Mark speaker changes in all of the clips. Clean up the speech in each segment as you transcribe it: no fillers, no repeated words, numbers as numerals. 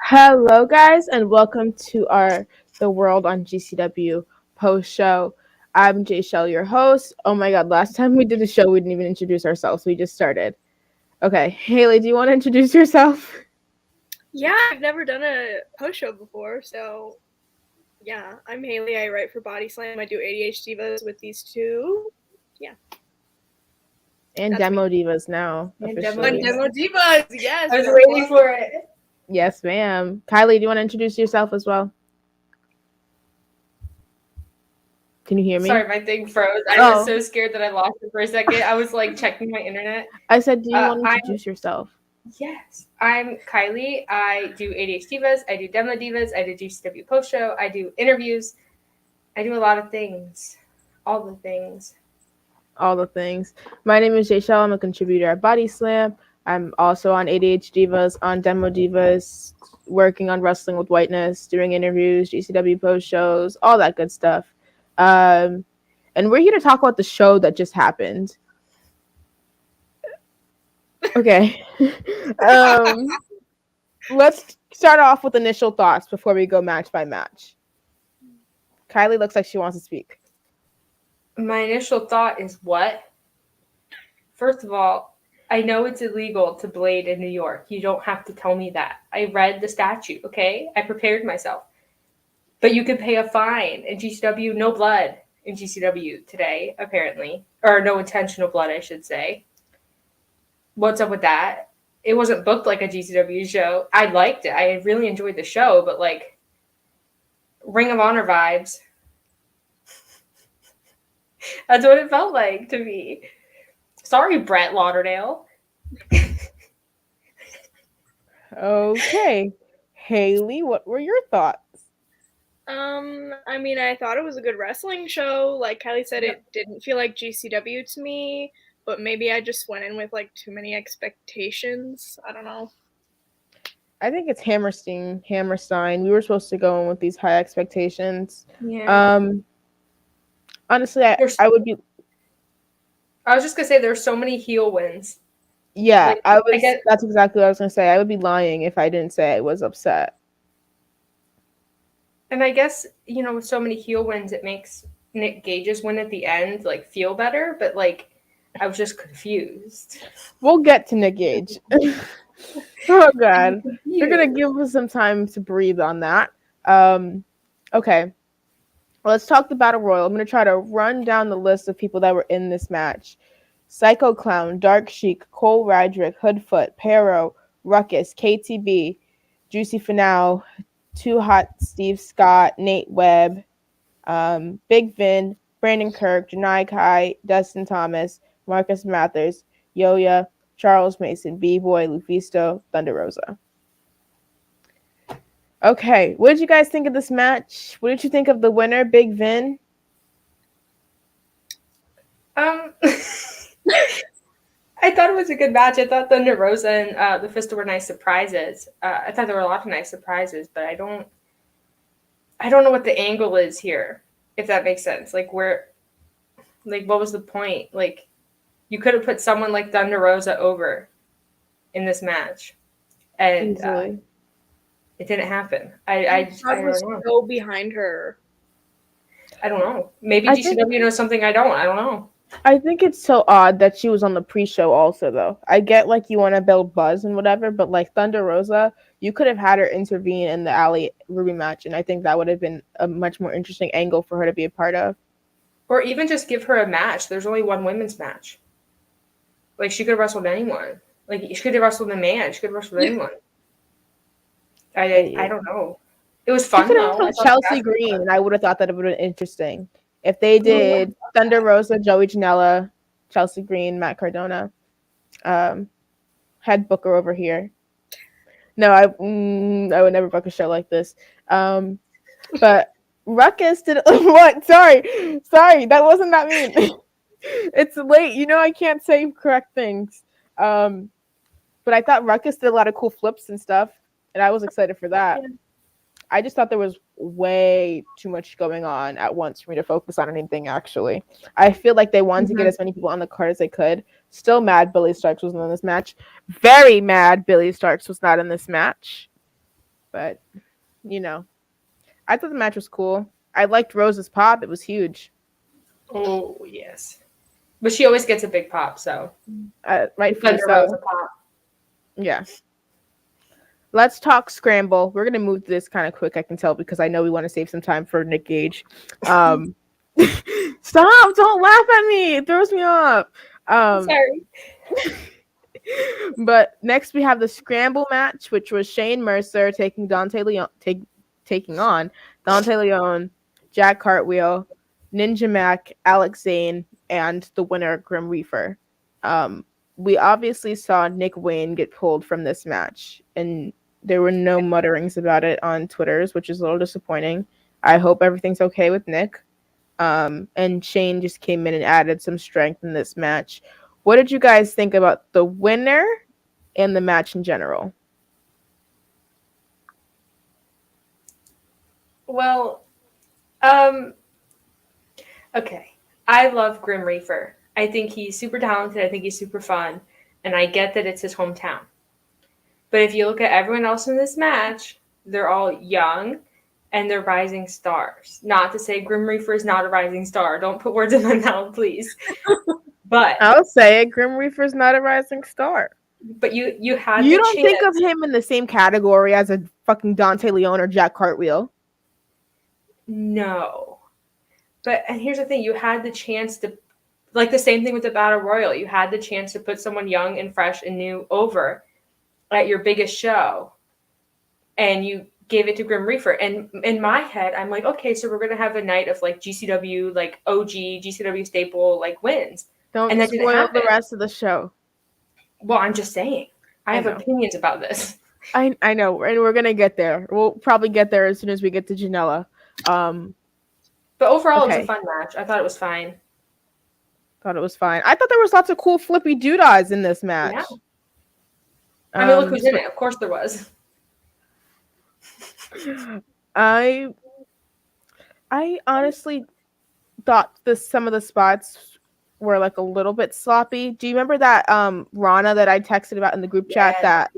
Speaker 1: Hello, guys, and welcome to our The World on GCW Post-Show. I'm Jaychele, your host. Oh my god, last time we did a show, we didn't even introduce ourselves. We just started. Okay, Haley, do you want to introduce yourself?
Speaker 2: Yeah, I've never done a post show before, so yeah, I'm Haley. I write for Body Slam. I do ADH Divas with these two. Yeah.
Speaker 1: And
Speaker 2: That's
Speaker 1: Demo
Speaker 2: me.
Speaker 1: Divas now,
Speaker 3: And Demo
Speaker 2: And
Speaker 1: officially.
Speaker 3: Divas.
Speaker 2: Demo Divas, yes.
Speaker 3: I was waiting for it.
Speaker 1: Yes, ma'am. Kiley, do you want to introduce yourself as well? Can you hear me?
Speaker 3: Sorry, my thing froze. I was so scared that I lost it for a second. I was like checking my internet.
Speaker 1: I said, do you want to introduce yourself?
Speaker 3: Yes, I'm Kiley. I do ADH Divas. I do Demo Divas. I do GCW Post-Show. I do interviews. I do a lot of things. All the things.
Speaker 1: All the things. My name is Jaychele. I'm a contributor at Body Slam. I'm also on ADH Divas, on Demo Divas, working on Wrestling with Whiteness, doing interviews, GCW post shows, all that good stuff. And we're here to talk about the show that just happened. Okay. Let's start off with initial thoughts before we go match by match. Kiley looks like she wants to speak.
Speaker 3: My initial thought is what? First of all, I know it's illegal to blade in New York. You don't have to tell me that. I read the statute, okay? I prepared myself. But you could pay a fine. In GCW, no blood in GCW today, apparently. Or no intentional blood, I should say. What's up with that? It wasn't booked like a GCW show. I liked it. I really enjoyed the show, but like Ring of Honor vibes. That's what it felt like to me. Sorry, Brett Lauderdale.
Speaker 1: Okay. Haley, what were your thoughts?
Speaker 2: I mean, I thought it was a good wrestling show. Like Kylie said, it didn't feel like GCW to me, but maybe I just went in with like too many expectations. I don't know.
Speaker 1: I think it's Hammerstein. We were supposed to go in with these high expectations.
Speaker 3: Yeah.
Speaker 1: Honestly, I would be.
Speaker 3: I was just gonna say there's so many heel wins.
Speaker 1: Yeah, that's exactly what I was gonna say. I would be lying if I didn't say I was upset.
Speaker 3: And I guess, you know, with so many heel wins, it makes Nick Gage's win at the end like feel better. But like, I was just confused.
Speaker 1: We'll get to Nick Gage. Oh god, you're gonna give us some time to breathe on that. Okay. Well, let's talk the Battle Royal. I'm going to try to run down the list of people that were in this match. Psycho Clown, Dark Sheik, Cole Radrick, Hoodfoot, Pero, Ruckus, KTB, Juicy Finau, Too Hot Steve Scott, Nate Webb, Big Vin, Brandon Kirk, Janai Kai, Dustin Thomas, Marcus Mathers, Yoya, Charles Mason, B-Boy, Lufisto, Thunder Rosa. Okay, what did you guys think of this match? What did you think of the winner, Big Vin?
Speaker 3: I thought it was a good match. I thought Thunder Rosa and Lufisto were nice surprises. I thought there were a lot of nice surprises, but I don't know what the angle is here, if that makes sense. Like what was the point? Like, you could have put someone like Thunder Rosa over in this match, and it didn't happen. I
Speaker 2: was so behind her.
Speaker 3: I don't know. Maybe GCW knows something I don't. I don't know.
Speaker 1: I think it's so odd that she was on the pre-show also, though. I get, like, you want to build buzz and whatever, but, like, Thunder Rosa, you could have had her intervene in the Ali Ruby match, and I think that would have been a much more interesting angle for her to be a part of.
Speaker 3: Or even just give her a match. There's only one women's match. Like, she could have wrestled anyone. Like, she could have wrestled a man. She could have wrestled anyone. I don't know. It was fun, though.
Speaker 1: Chelsea Green, and I would have thought that it would have been interesting. If they did Thunder Rosa, Joey Janela, Chelsea Green, Matt Cardona, had Booker over here. No, I would never book a show like this. But Ruckus did what? Sorry, that wasn't that mean. It's late, you know. I can't say correct things. But I thought Ruckus did a lot of cool flips and stuff, and I was excited for that. Yeah. I just thought there was way too much going on at once for me to focus on anything, actually. I feel like they wanted to get as many people on the card as they could. Still mad Billy Starks wasn't in this match. Very mad Billy Starks was not in this match. But you know, I thought the match was cool. I liked Rose's pop; it was huge.
Speaker 3: Oh yes, but she always gets a big pop, so
Speaker 1: Rightfully
Speaker 3: Thunder Rose
Speaker 1: so.
Speaker 3: a pop.
Speaker 1: Yeah. Let's talk scramble. We're gonna move this kind of quick, I can tell, because I know we want to save some time for Nick Gage. Stop! Don't laugh at me. It throws me off.
Speaker 3: Sorry.
Speaker 1: But next we have the scramble match, which was Shane Mercer taking taking on Dante Leon, Jack Cartwheel, Ninja Mac, Alex Zane, and the winner Grim Reaper. We obviously saw Nick Wayne get pulled from this match, and there were no mutterings about it on Twitters, which is a little disappointing. I hope everything's okay with Nick. And Shane just came in and added some strength in this match. What did you guys think about the winner and the match in general?
Speaker 3: Well, okay. I love Grim Reaper. I think he's super talented. I think he's super fun. And I get that it's his hometown. But if you look at everyone else in this match, they're all young and they're rising stars. Not to say Grim Reaper is not a rising star. Don't put words in my mouth, please. But
Speaker 1: I'll say it. Grim Reaper's not a rising star.
Speaker 3: But you had
Speaker 1: You
Speaker 3: the
Speaker 1: don't
Speaker 3: chance.
Speaker 1: think of him in the same category as a fucking Dante Leon or Jack Cartwheel.
Speaker 3: No. But and here's the thing, you had the chance to, like the same thing with the Battle Royal. You had the chance to put someone young and fresh and new over at your biggest show. And you gave it to Grim Reaper. And in my head, I'm like, okay, so we're gonna have a night of like GCW, like OG, GCW staple, like wins.
Speaker 1: Don't
Speaker 3: And that didn't
Speaker 1: spoil
Speaker 3: happen.
Speaker 1: the rest of the show.
Speaker 3: Well, I'm just saying. I have
Speaker 1: know.
Speaker 3: opinions about this.
Speaker 1: I know, and we're gonna get there. We'll probably get there as soon as we get to Janela.
Speaker 3: But overall, It was
Speaker 1: Okay.
Speaker 3: a fun match. I thought it was fine.
Speaker 1: Thought it was fine. I thought there was lots of cool flippy doodads in this match.
Speaker 3: Yeah. I mean, look who's in it. Of course there was.
Speaker 1: I honestly thought some of the spots were like a little bit sloppy. Do you remember that Rana that I texted about in the group chat that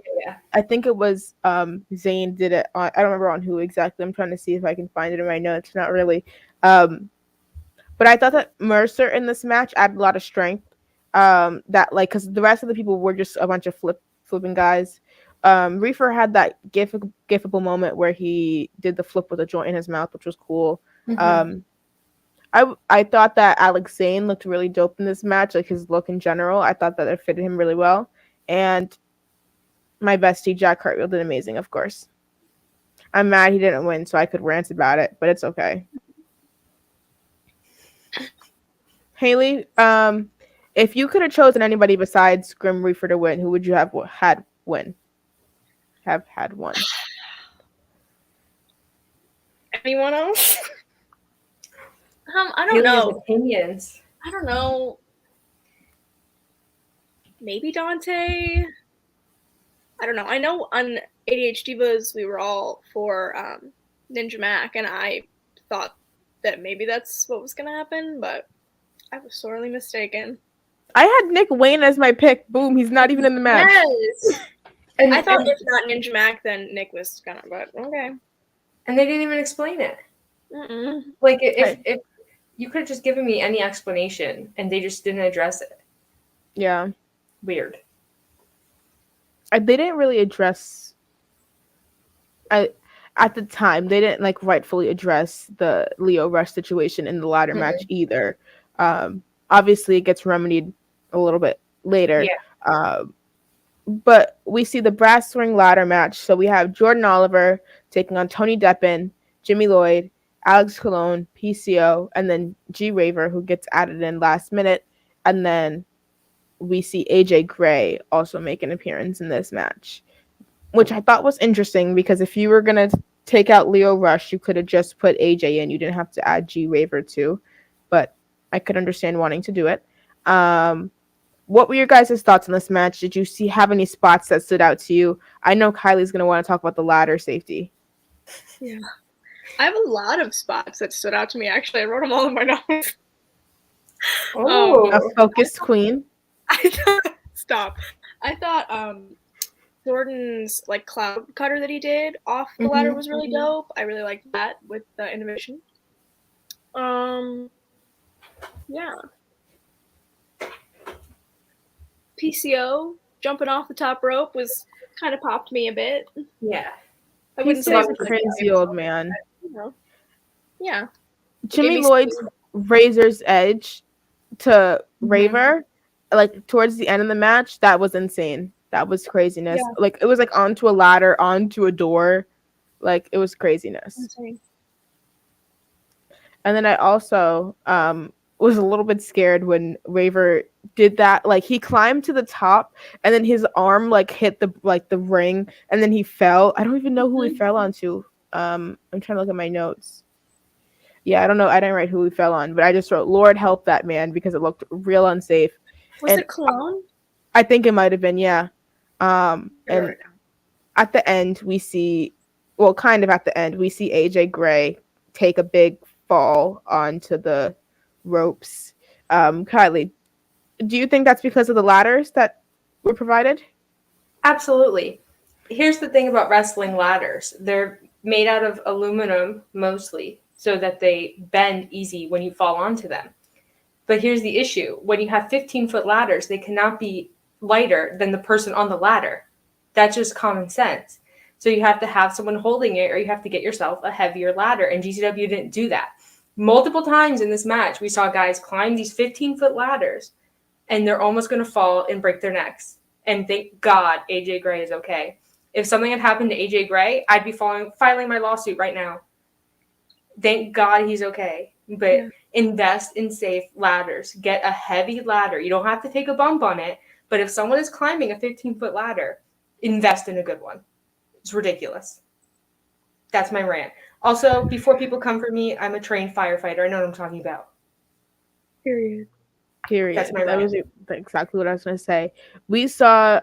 Speaker 1: I think it was Zane did it on, I don't remember on who exactly. I'm trying to see if I can find it in my notes. Not really. But I thought that Mercer in this match added a lot of strength. That like because the rest of the people were just a bunch of flipping guys. Reefer had that gifable moment where he did the flip with a joint in his mouth, which was cool. Mm-hmm. I thought that Alex Zane looked really dope in this match, like his look in general. I thought that it fitted him really well. And my bestie, Jack Cartwheel, did amazing, of course. I'm mad he didn't win, so I could rant about it, but it's okay. Haley, if you could have chosen anybody besides Grim Reaper to win, who would you have had win? Have had won?
Speaker 2: Anyone else? I don't know.
Speaker 3: Opinions.
Speaker 2: I don't know. Maybe Dante. I don't know. I know on ADH Divas we were all for Ninja Mac, and I thought that maybe that's what was gonna happen, but I was sorely mistaken.
Speaker 1: I had Nick Wayne as my pick. Boom, he's not even in the match.
Speaker 2: Yes. And I thought if not Ninja Mac, then Nick was gonna. But okay.
Speaker 3: And they didn't even explain it.
Speaker 2: Mm-mm.
Speaker 3: Like if you could have just given me any explanation, and they just didn't address it.
Speaker 1: Yeah.
Speaker 3: Weird.
Speaker 1: They didn't really address. At the time, they didn't like rightfully address the Lio Rush situation in the ladder match either. Obviously, it gets remedied a little bit later.
Speaker 3: Yeah.
Speaker 1: But we see the brass ring ladder match. So we have Jordan Oliver taking on Tony Deppen, Jimmy Lloyd, Alex Colon, PCO, and then G Raver, who gets added in last minute. And then we see AJ Gray also make an appearance in this match, which I thought was interesting because if you were going to take out Lio Rush, you could have just put AJ in. You didn't have to add G Raver too, but I could understand wanting to do it. What were your guys' thoughts on this match? Did you have any spots that stood out to you? I know Kylie's going to want to talk about the ladder safety.
Speaker 2: Yeah. I have a lot of spots that stood out to me. Actually, I wrote them all in my notes.
Speaker 1: A focused queen.
Speaker 2: Stop. I thought Jordan's like cloud cutter that he did off the ladder was really dope. I really liked that with the innovation. Yeah. PCO jumping off the top rope was kind of popped me a bit.
Speaker 3: Yeah.
Speaker 2: I wouldn't say
Speaker 1: PCO's a crazy old man.
Speaker 2: You know. Yeah.
Speaker 1: Jimmy Lloyd's Razor's Edge to Raver, like towards the end of the match, that was insane. That was craziness.
Speaker 2: Yeah.
Speaker 1: Like it was like onto a ladder, onto a door. Like it was craziness.
Speaker 2: Insane.
Speaker 1: And then I also was a little bit scared when Raver did that. Like he climbed to the top and then his arm like hit the ring and then he fell. I don't even know who he fell onto. I'm trying to look at my notes. Yeah, I don't know. I didn't write who he fell on, but I just wrote, Lord help that man, because it looked real unsafe.
Speaker 2: Was it Cologne?
Speaker 1: I think it might have been, yeah. And at the end, we see AJ Gray take a big fall onto the ropes. Kiley, do you think that's because of the ladders that were provided?
Speaker 3: Absolutely. Here's the thing about wrestling ladders. They're made out of aluminum mostly, so that they bend easy when you fall onto them. But here's the issue. When you have 15-foot ladders, they cannot be lighter than the person on the ladder. That's just common sense. So you have to have someone holding it, or you have to get yourself a heavier ladder, and GCW didn't do that. Multiple times in this match, we saw guys climb these 15-foot ladders, and they're almost going to fall and break their necks. And thank God AJ Gray is okay. If something had happened to AJ Gray, I'd be filing my lawsuit right now. Thank God he's okay. But invest in safe ladders. Get a heavy ladder. You don't have to take a bump on it. But if someone is climbing a 15-foot ladder, invest in a good one. It's ridiculous. That's my rant. Also, before people come for me, I'm a trained firefighter. I know what I'm talking about.
Speaker 1: Period.
Speaker 3: That's my rant.
Speaker 1: That was exactly what I was going to say. We saw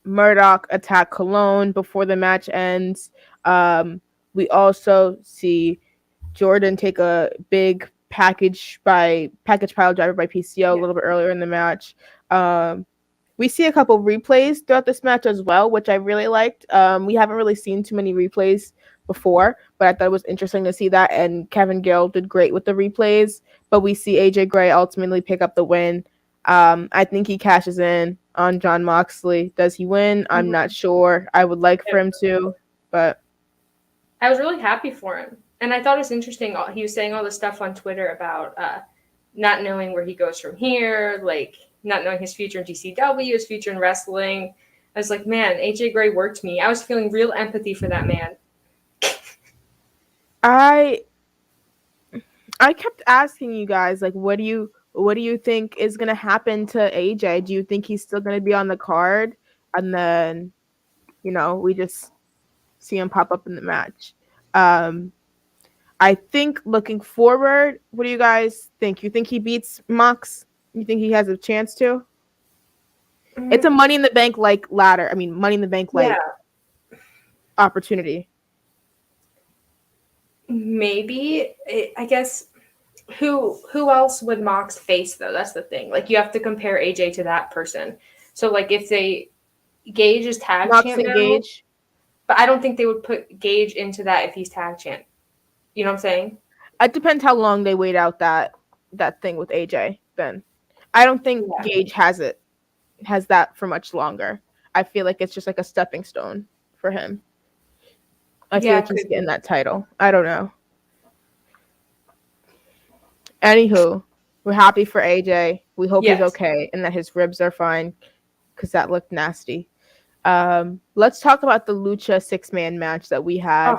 Speaker 1: Murdoch attack Cologne before the match ends. We also see Jordan take a big package pile driver by PCO a little bit earlier in the match. We see a couple replays throughout this match as well, which I really liked. We haven't really seen too many replays before, but I thought it was interesting to see that. And Kevin Gill did great with the replays. But we see AJ Gray ultimately pick up the win. I think he cashes in on Jon Moxley. Does he win? I'm not sure. I would like for him to, but
Speaker 3: I was really happy for him. And I thought it was interesting. He was saying all this stuff on Twitter about not knowing where he goes from here, like not knowing his future in GCW, his future in wrestling. I was like, man, AJ Gray worked me. I was feeling real empathy for that man.
Speaker 1: I kept asking you guys, like, what do you think is gonna happen to AJ? Do you think he's still gonna be on the card? And then, we just see him pop up in the match. I think looking forward, what do you guys think? You think he beats Mox? You think he has a chance to? It's a Money in the Bank like ladder. I mean, Money in the Bank like opportunity.
Speaker 3: Maybe. I guess who else would Mox face though? That's the thing. Like you have to compare AJ to that person. So like if Gage is tag
Speaker 1: Mox
Speaker 3: champ
Speaker 1: and
Speaker 3: now,
Speaker 1: Gage,
Speaker 3: but I don't think they would put Gage into that if he's tag champ. You know what I'm saying?
Speaker 1: It depends how long they wait out that thing with AJ. Then I don't think Gage has that for much longer. I feel like it's just like a stepping stone for him. I feel like he's getting that title. I don't know. Anywho, we're happy for AJ. We hope he's okay and that his ribs are fine, because that looked nasty. Let's talk about the Lucha 6-man match that we had.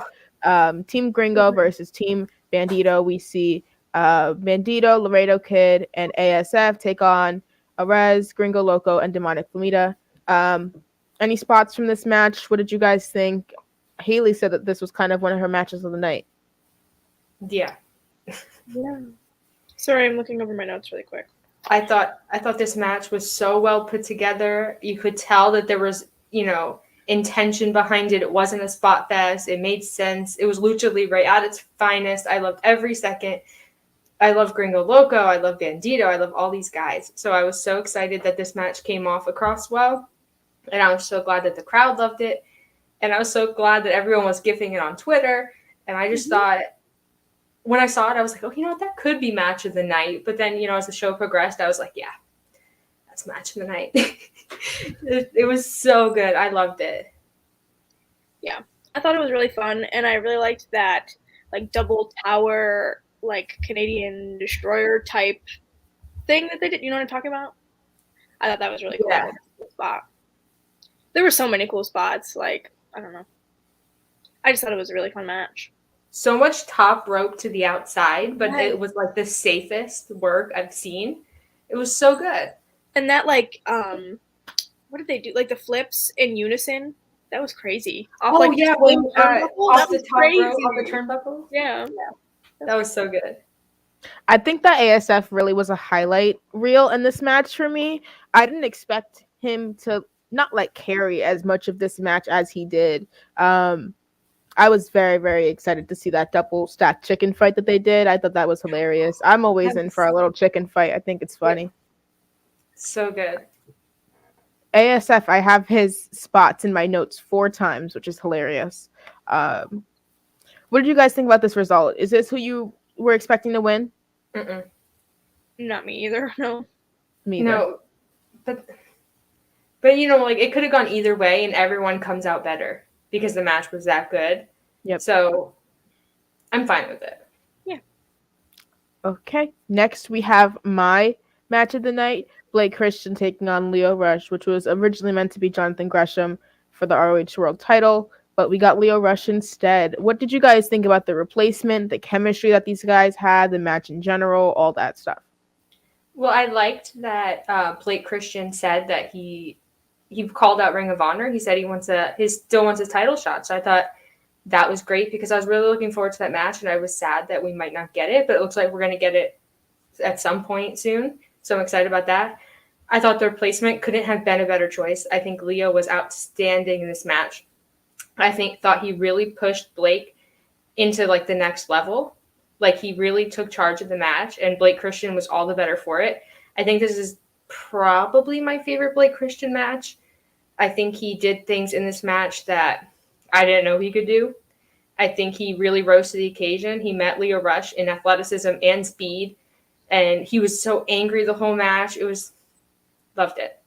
Speaker 1: Team Gringo versus Team Bandito. We see Bandito, Laredo Kid, and ASF take on Arez, Gringo Loco, and Demonic Flamita. Any spots from this match? What did you guys think? Haley said that this was kind of one of her matches of the night.
Speaker 3: Yeah.
Speaker 2: Sorry, I'm looking over my notes really quick.
Speaker 3: I thought this match was so well put together. You could tell that there was, intention behind it. It wasn't a spot fest. It made sense. It was Lucha Libre at its finest. I loved every second. I love Gringo Loco. I love Bandito. I love all these guys. So I was so excited that this match came off across well. And I was so glad that the crowd loved it. And I was so glad that everyone was gifting it on Twitter. And I just thought, when I saw it, I was like, oh, you know what? That could be match of the night. But then, as the show progressed, I was like, yeah, that's match of the night. It was so good. I loved it.
Speaker 2: Yeah. I thought it was really fun. And I really liked that, like, double tower, like, Canadian destroyer type thing that they did. You know what I'm talking about? I thought that was really cool.
Speaker 3: Yeah.
Speaker 2: Cool spot. There were so many cool spots. Like, I don't know. I just thought it was a really fun match.
Speaker 3: So much top rope to the outside, but it was like the safest work I've seen. It was so good.
Speaker 2: And that, like, what did they do? Like the flips in unison. That was crazy.
Speaker 3: Off the top rope on the turnbuckle.
Speaker 2: Yeah.
Speaker 3: That was so good.
Speaker 1: I think that ASF really was a highlight reel in this match for me. I didn't expect him to not like carry as much of this match as he did. I was very, very excited to see that double stacked chicken fight that they did. I thought that was hilarious. I'm always in for a little chicken fight. I think it's funny.
Speaker 3: Yeah. So good.
Speaker 1: ASF, I have his spots in my notes 4 times, which is hilarious. What did you guys think about this result? Is this who you were expecting to win?
Speaker 2: Mm-mm. Not me either. No.
Speaker 1: Me either.
Speaker 3: No. But like it could have gone either way and everyone comes out better because the match was that good.
Speaker 1: Yep.
Speaker 3: So I'm fine with it.
Speaker 2: Yeah.
Speaker 1: Okay. Next we have my match of the night. Blake Christian taking on Lio Rush, which was originally meant to be Jonathan Gresham for the ROH World title, but we got Lio Rush instead. What did you guys think about the replacement, the chemistry that these guys had, the match in general, all that stuff?
Speaker 3: Well, I liked that Blake Christian said that he called out Ring of Honor. He said he still wants his title shot. So I thought that was great because I was really looking forward to that match, and I was sad that we might not get it, but it looks like we're going to get it at some point soon. So I'm excited about that. I thought the replacement couldn't have been a better choice. I think Lio was outstanding in this match. I thought he really pushed Blake into like the next level. Like he really took charge of the match, and Blake Christian was all the better for it. I think this is probably my favorite Blake Christian match. I think he did things in this match that I didn't know he could do. I think he really rose to the occasion. He met Lio Rush in athleticism and speed, and he was so angry the whole match. Loved it.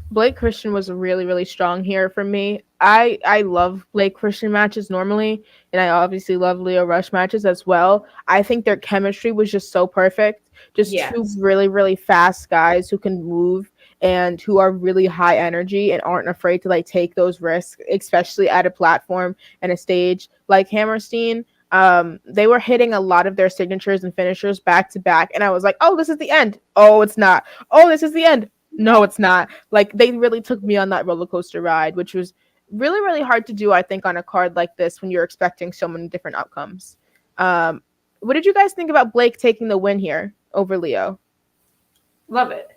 Speaker 1: Blake Christian was really, really strong here for me. I love Blake Christian matches normally, and I obviously love Lio Rush matches as well. I think their chemistry was just so perfect. Just two really, really fast guys who can move and who are really high energy and aren't afraid to like take those risks, especially at a platform and a stage like Hammerstein. They were hitting a lot of their signatures and finishers back to back, and I was like, oh, this is the end. Oh, it's not. Oh, this is the end. No, it's not. Like, they really took me on that roller coaster ride, which was really, really hard to do, I think, on a card like this when you're expecting so many different outcomes. What did you guys think about Blake taking the win here over Lio?
Speaker 3: Love it.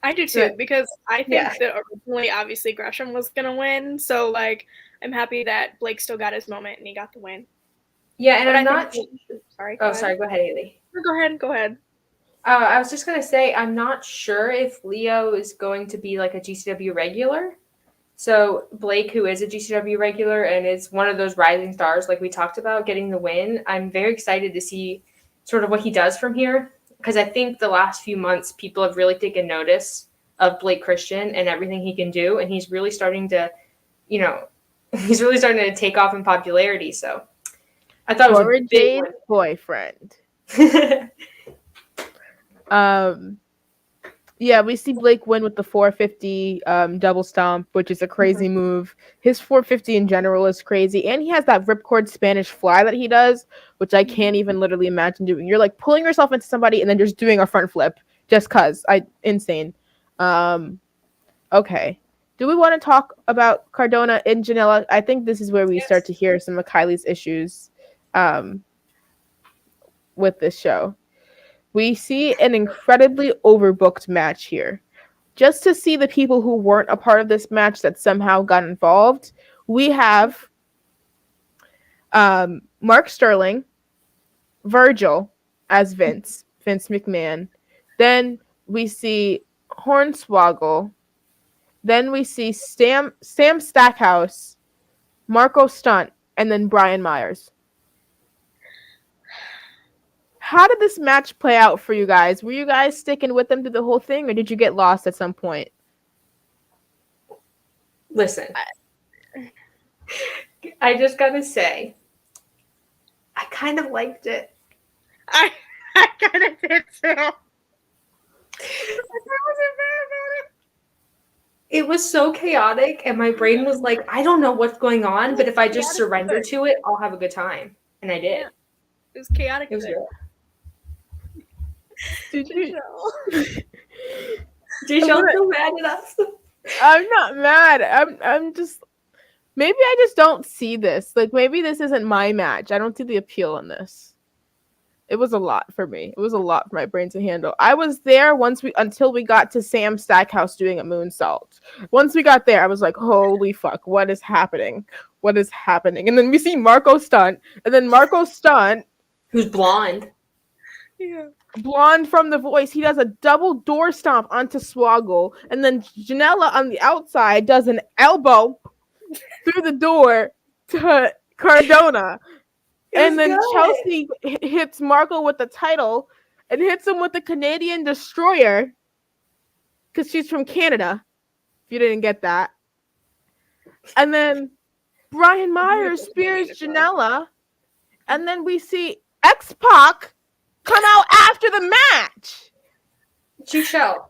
Speaker 2: I do too, because I think that originally, obviously, Gresham was going to win. So, like, I'm happy that Blake still got his moment and he got the win.
Speaker 3: Yeah, and I'm not...
Speaker 2: Sorry.
Speaker 3: Go ahead, Haley.
Speaker 2: Go ahead.
Speaker 3: I was just going to say, I'm not sure if Lio is going to be like a GCW regular. So Blake, who is a GCW regular and is one of those rising stars like we talked about, getting the win, I'm very excited to see sort of what he does from here. Because I think the last few months, people have really taken notice of Blake Christian and everything he can do. And he's really starting to, take off in popularity. So I thought it was a big win.
Speaker 1: Boyfriend. Yeah, we see Blake win with the 450 double stomp, which is a crazy move. His 450 in general is crazy, and he has that ripcord Spanish fly that he does, which I can't even literally imagine doing. You're like pulling yourself into somebody and then just doing a front flip just cause. Insane. Okay. Do we want to talk about Cardona and Janela? I think this is where we start to hear some of Kiley's issues with this show. We see an incredibly overbooked match here. Just to see the people who weren't a part of this match that somehow got involved, we have Mark Sterling, Virgil as Vince McMahon. Then we see Hornswoggle Then we see Sam Stackhouse, Marco Stunt, and then Brian Myers. How did this match play out for you guys? Were you guys sticking with them through the whole thing, or did you get lost at some point?
Speaker 3: Listen, I just gotta say, I kind of liked it.
Speaker 2: I kind of did too. I wasn't bad about it.
Speaker 3: It was so chaotic, and my brain was like, I don't know what's going on, but if I just surrender to it, I'll have a good time. And I did.
Speaker 2: Yeah. It was chaotic.
Speaker 3: It was good.
Speaker 1: Did you?
Speaker 3: Jaychele so mad at us.
Speaker 1: I'm not mad. I'm just, maybe I just don't see this. Like, maybe this isn't my match. I don't see the appeal in this. It was a lot for me. It was a lot for my brain to handle. I was there until we got to Sam Stackhouse doing a moonsault. Once we got there, I was like, holy fuck, what is happening? What is happening? And then we see Marco Stunt, and then Marco Stunt,
Speaker 3: who's blonde.
Speaker 2: Yeah.
Speaker 1: Blonde from The Voice, he does a double door stomp onto Swoggle, and then Janela on the outside does an elbow through the door to Cardona. And then good. Chelsea hits Marco with the title and hits him with the Canadian Destroyer because she's from Canada, if you didn't get that. And then Brian Myers spears Janela, and then we see X-Pac come out after the match.
Speaker 3: Jaychele,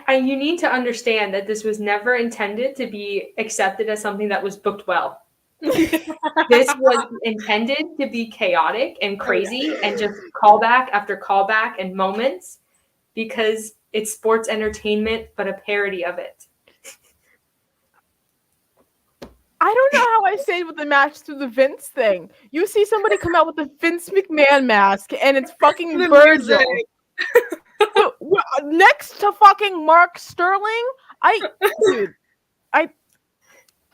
Speaker 3: you need to understand that this was never intended to be accepted as something that was booked well. This was intended to be chaotic and crazy and just callback after callback and moments because it's sports entertainment, but a parody of it.
Speaker 1: I don't know how I stayed with the match through the Vince thing. You see somebody come out with the Vince McMahon mask, and it's fucking Virgil. Next to fucking Mark Sterling?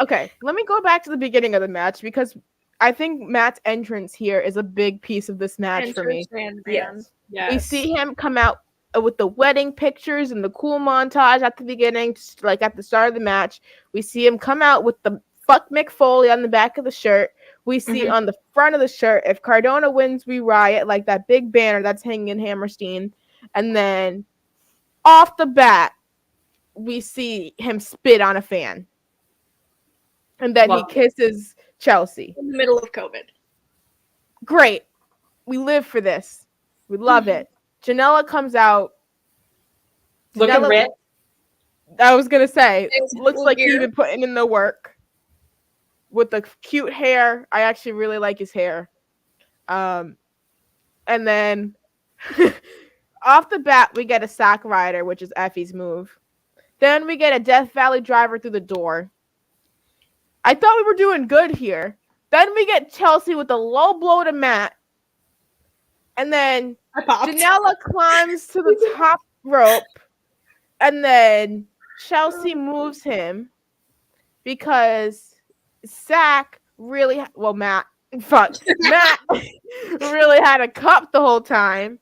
Speaker 1: Okay, let me go back to the beginning of the match because I think Matt's entrance here is a big piece of this match for me.
Speaker 2: Yes.
Speaker 1: We see him come out with the wedding pictures and the cool montage at the beginning, just like at the start of the match. We see him come out with the Fuck Mick Foley on the back of the shirt. We see on the front of the shirt, if Cardona wins, we riot, like that big banner that's hanging in Hammerstein. And then off the bat, we see him spit on a fan. And then he kisses Chelsea.
Speaker 2: In the middle of COVID.
Speaker 1: Great. We live for this. We love it. Janela comes out.
Speaker 3: Looking ripped.
Speaker 1: I was going to say, it looks like he's been putting in the work. With the cute hair. I actually really like his hair. And then off the bat, we get a sack rider, which is Effie's move. Then we get a Death Valley driver through the door. I thought we were doing good here. Then we get Chelsea with a low blow to Matt. And then Janela climbs to the top rope. And then Chelsea moves him because Matt really had a cup the whole time,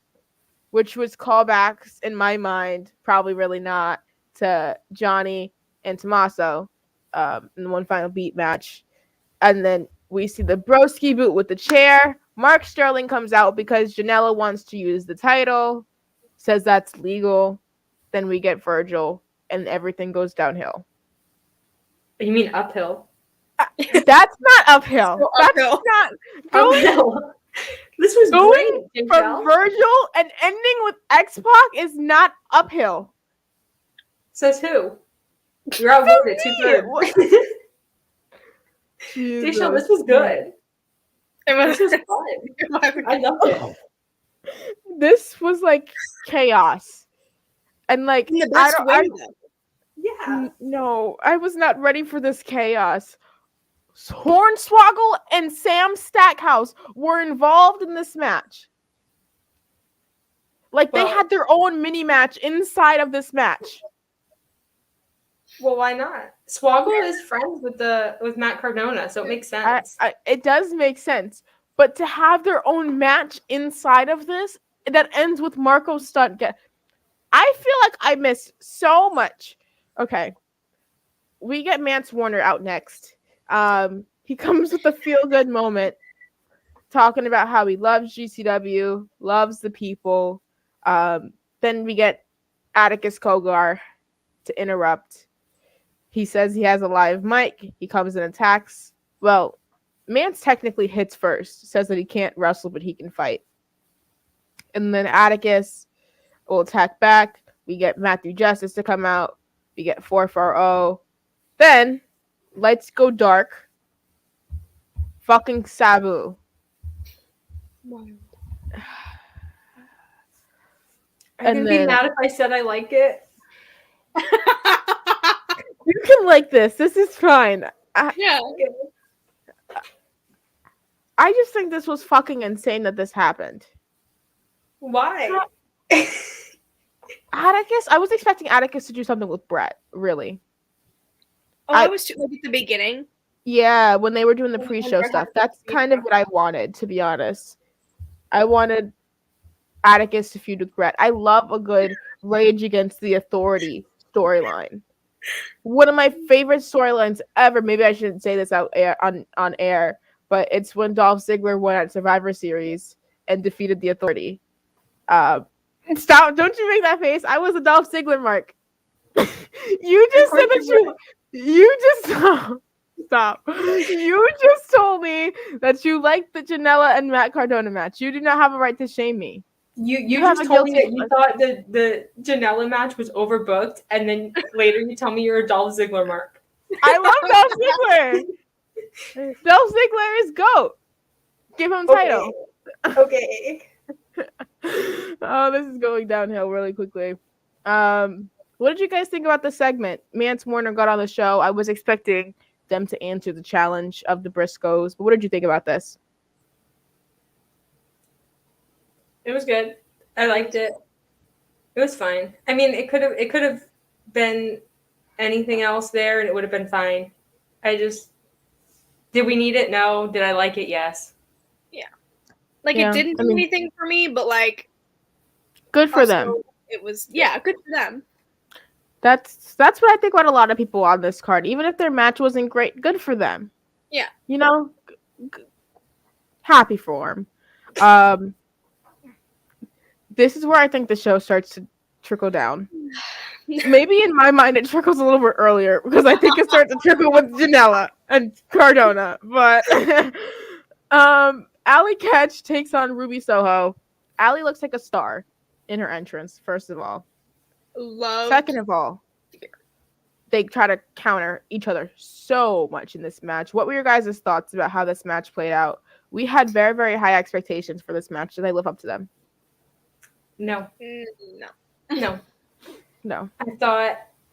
Speaker 1: which was callbacks in my mind, probably really not, to Johnny and Tommaso. In the One Final Beat match. And then we see the broski boot with the chair. Mark Sterling comes out because Janela wants to use the title, says that's legal. Then we get Virgil, and everything goes downhill.
Speaker 3: You mean uphill?
Speaker 1: That's not uphill. That's
Speaker 2: uphill.
Speaker 1: Not going.
Speaker 3: This was
Speaker 1: going
Speaker 3: great,
Speaker 1: from Virgil and ending with X-Pac is not uphill.
Speaker 3: Says who? You're outvoted 2/3. Jaychele, this was good. This was fun. I loved it.
Speaker 1: This was like chaos. And like,
Speaker 2: in the best way.
Speaker 1: No, I was not ready for this chaos. Hornswoggle and Sam Stackhouse were involved in this match. Like, they had their own mini match inside of this match.
Speaker 3: Well, why not? Swoggle is friends with Matt Cardona, so it makes sense.
Speaker 1: It does make sense. But to have their own match inside of this that ends with Marco Stunt, I feel like I missed so much. Okay. We get Mance Warner out next. He comes with a feel-good moment, talking about how he loves GCW, loves the people. Then we get Atticus Kogar to interrupt. He says he has a live mic. He comes and attacks. Well, Mance technically hits first, says that he can't wrestle, but he can fight. And then Atticus will attack back. We get Matthew Justice to come out. We get 440. Then, lights go dark. Fucking Sabu.
Speaker 3: I'm
Speaker 1: And
Speaker 3: gonna
Speaker 1: then-
Speaker 3: be mad if I said I like it.
Speaker 1: You can like this. This is fine.
Speaker 2: Yeah.
Speaker 1: I just think this was fucking insane that this happened.
Speaker 3: Why?
Speaker 1: Atticus, I was expecting Atticus to do something with Brett, really.
Speaker 2: Oh, I was too like at the beginning.
Speaker 1: Yeah, when they were doing the pre-show stuff. That's kind of what I wanted, to be honest. I wanted Atticus to feud with Brett. I love a good Rage Against the Authority storyline. One of my favorite storylines ever. Maybe I shouldn't say this on air, but it's when Dolph Ziggler won at Survivor Series and defeated the Authority. Stop! Don't you make that face. I was a Dolph Ziggler mark. You just said that you just stop. You just told me that you liked the Janela and Matt Cardona match. You do not have a right to shame me.
Speaker 3: You
Speaker 1: have
Speaker 3: just
Speaker 1: a
Speaker 3: told me
Speaker 1: guilty
Speaker 3: that you thought the Janela match was overbooked, and then later you tell me you're a Dolph Ziggler mark.
Speaker 1: I love Dolph Ziggler. Dolph Ziggler is GOAT. Give him title.
Speaker 3: Okay.
Speaker 1: Oh, this is going downhill really quickly. What did you guys think about the segment? Mance Warner got on the show. I was expecting them to answer the challenge of the Briscoes, but what did you think about this?
Speaker 3: It was good. I liked it. It was fine. I mean, it could have been anything else there, and it would have been fine. Did we need it? No. Did I like it? Yes.
Speaker 2: Like it didn't do anything for me, but like
Speaker 1: good for them.
Speaker 2: It was good for them.
Speaker 1: That's what I think about a lot of people on this card. Even if their match wasn't great, good for them.
Speaker 2: Yeah.
Speaker 1: You know, happy for them. This is where I think the show starts to trickle down. Maybe in my mind it trickles a little bit earlier because I think it starts to trickle with Janela and Cardona. But Allie Ketch takes on Ruby Soho. Allie looks like a star in her entrance, first of all. Second of all, they try to counter each other so much in this match. What were your guys' thoughts about how this match played out? We had very, very high expectations for this match. Did they live up to them?
Speaker 3: No.
Speaker 1: No.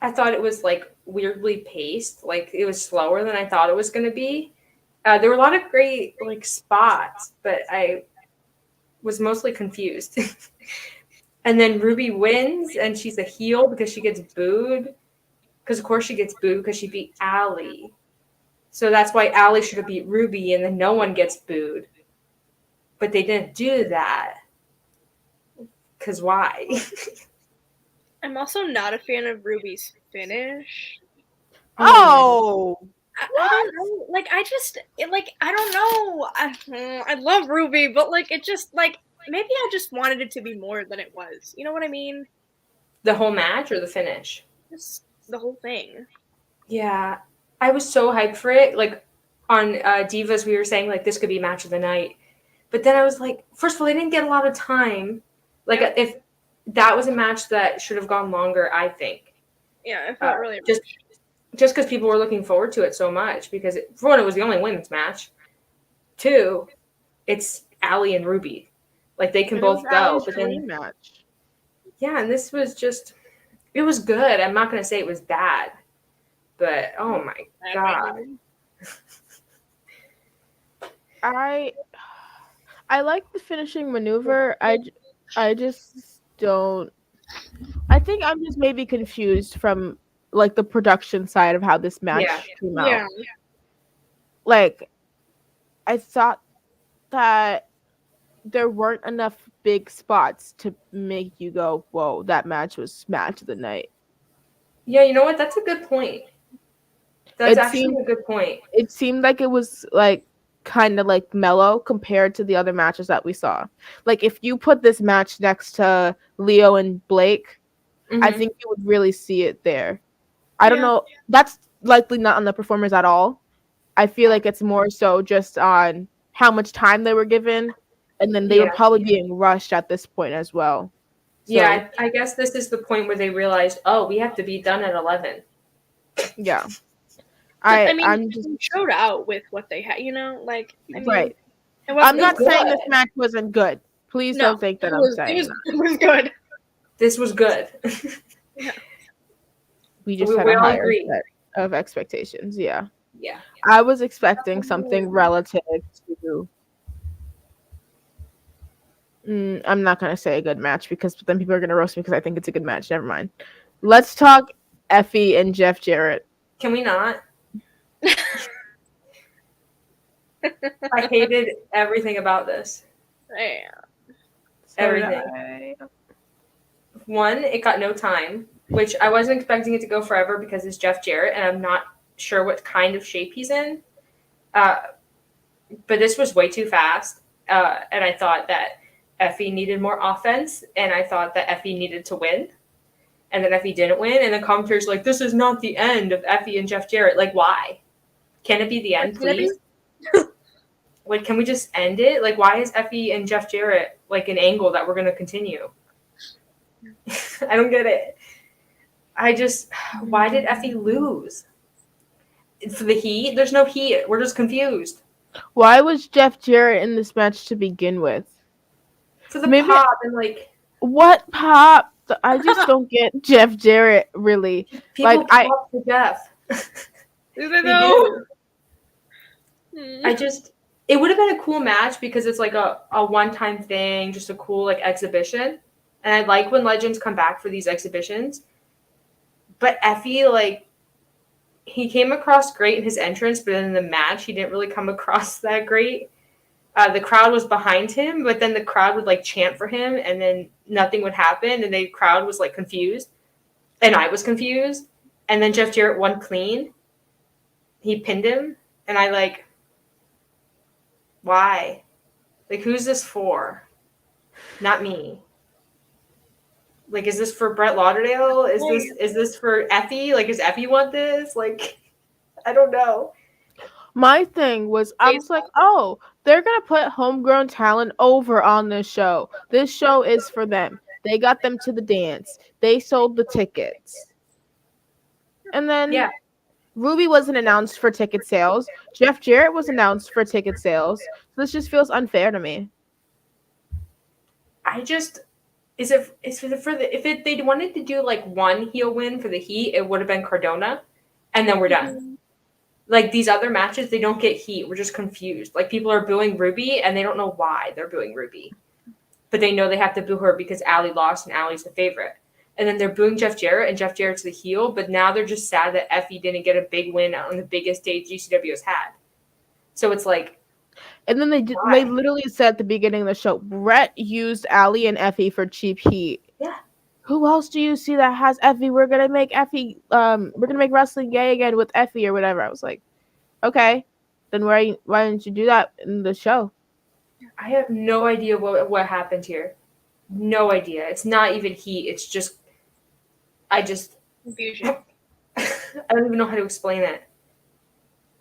Speaker 3: I thought it was like weirdly paced. Like it was slower than I thought it was going to be. There were a lot of great like spots, but I was mostly confused. And then Ruby wins, and she's a heel because she gets booed. Because of course she gets booed because she beat Allie. So that's why Allie should have beat Ruby, and then no one gets booed. But they didn't do that. Because why?
Speaker 2: I'm also not a fan of Ruby's finish.
Speaker 1: Oh!
Speaker 2: I don't know. Like, I don't know. I love Ruby, but, like, it just, like, maybe I just wanted it to be more than it was. You know what I mean?
Speaker 3: The whole match or the finish?
Speaker 2: Just the whole thing.
Speaker 3: Yeah. I was so hyped for it. Like, on Divas, we were saying, like, this could be match of the night. But then I was like, first of all, they didn't get a lot of time. Like, if that was a match that should have gone longer, I think.
Speaker 2: Yeah, I felt really
Speaker 3: just because people were looking forward to it so much. Because, for one, it was the only women's match. Two, it's Allie and Ruby. Like, they can both go. But then,
Speaker 1: match.
Speaker 3: Yeah, and this was just, it was good. I'm not going to say it was bad. But, oh my God.
Speaker 1: I like the finishing maneuver. I just don't. I think I'm just maybe confused from like the production side of how this match came out. Like, I thought that there weren't enough big spots to make you go, whoa, that match was match of the night.
Speaker 3: Yeah, you know what? That's a good point. That's actually a good point.
Speaker 1: It seemed like it was like kind of like mellow compared to the other matches that we saw. Like if you put this match next to Leo and Blake, I think you would really see it there. I don't know. That's likely not on the performers at all. I feel like it's more so just on how much time they were given, and then they were probably being rushed at this point as well. So,
Speaker 3: yeah, I guess this is the point where they realized, oh, we have to be done at 11.
Speaker 1: Yeah.
Speaker 2: I'm just showed out with what they had, you know? Like, I mean,
Speaker 1: right. I'm not saying this match wasn't good. Please don't think that I'm saying
Speaker 2: it was good.
Speaker 3: This was good.
Speaker 2: Yeah.
Speaker 1: We just had a higher set of expectations. Yeah.
Speaker 3: Yeah.
Speaker 1: I was expecting something relative to. I'm not gonna say a good match because then people are gonna roast me because I think it's a good match. Never mind. Let's talk Effie and Jeff Jarrett.
Speaker 3: Can we not? I hated everything about this.
Speaker 2: Yeah.
Speaker 3: Everything. One, it got no time, which I wasn't expecting it to go forever because it's Jeff Jarrett, and I'm not sure what kind of shape he's in. But this was way too fast, and I thought that Effie needed more offense, and I thought that Effie needed to win, and then Effie didn't win, and the commentators like, this is not the end of Effie and Jeff Jarrett. Like, why? Can it be the end, please? Like, can we just end it? Like, why is Effie and Jeff Jarrett like an angle that we're going to continue? I don't get it. Why did Effie lose? For the heat? There's no heat. We're just confused.
Speaker 1: Why was Jeff Jarrett in this match to begin with?
Speaker 3: For the pop and like.
Speaker 1: What pop? I just don't get Jeff Jarrett really.
Speaker 3: People pop for Jeff.
Speaker 2: Do they know?
Speaker 3: It would have been a cool match because it's like a one-time thing, just a cool like exhibition. And I like when legends come back for these exhibitions. But Effie, like, he came across great in his entrance, but in the match, he didn't really come across that great. The crowd was behind him, but then the crowd would like chant for him, and then nothing would happen, and the crowd was like confused, and I was confused. And then Jeff Jarrett won clean. He pinned him, and I like. Why? Like, who's this for? Not me. Like, is this for Brett Lauderdale? Is this for Effie? Like, does Effie want this? Like, I don't know.
Speaker 1: My thing was, I was like, oh, they're going to put homegrown talent over on this show. This show is for them. They got them to the dance. They sold the tickets. And then Ruby wasn't announced for ticket sales. Jeff Jarrett was announced for ticket sales. So this just feels unfair to me.
Speaker 3: If they wanted to do like one heel win for the heat, it would have been Cardona, and then we're done. Like these other matches, they don't get heat. We're just confused. Like people are booing Ruby, and they don't know why they're booing Ruby, but they know they have to boo her because Allie lost and Allie's the favorite. And then they're booing Jeff Jarrett, and Jeff Jarrett's the heel, but now they're just sad that Effie didn't get a big win on the biggest day GCW has had. So it's like.
Speaker 1: And then they literally said at the beginning of the show, Brett used Allie and Effie for cheap heat.
Speaker 3: Yeah.
Speaker 1: Who else do you see that has Effie? We're gonna make wrestling gay again with Effie or whatever. I was like, okay, then why didn't you do that in the show?
Speaker 3: I have no idea what happened here. No idea. It's not even heat. It's just.
Speaker 2: Confusion.
Speaker 3: I don't even know how to explain it.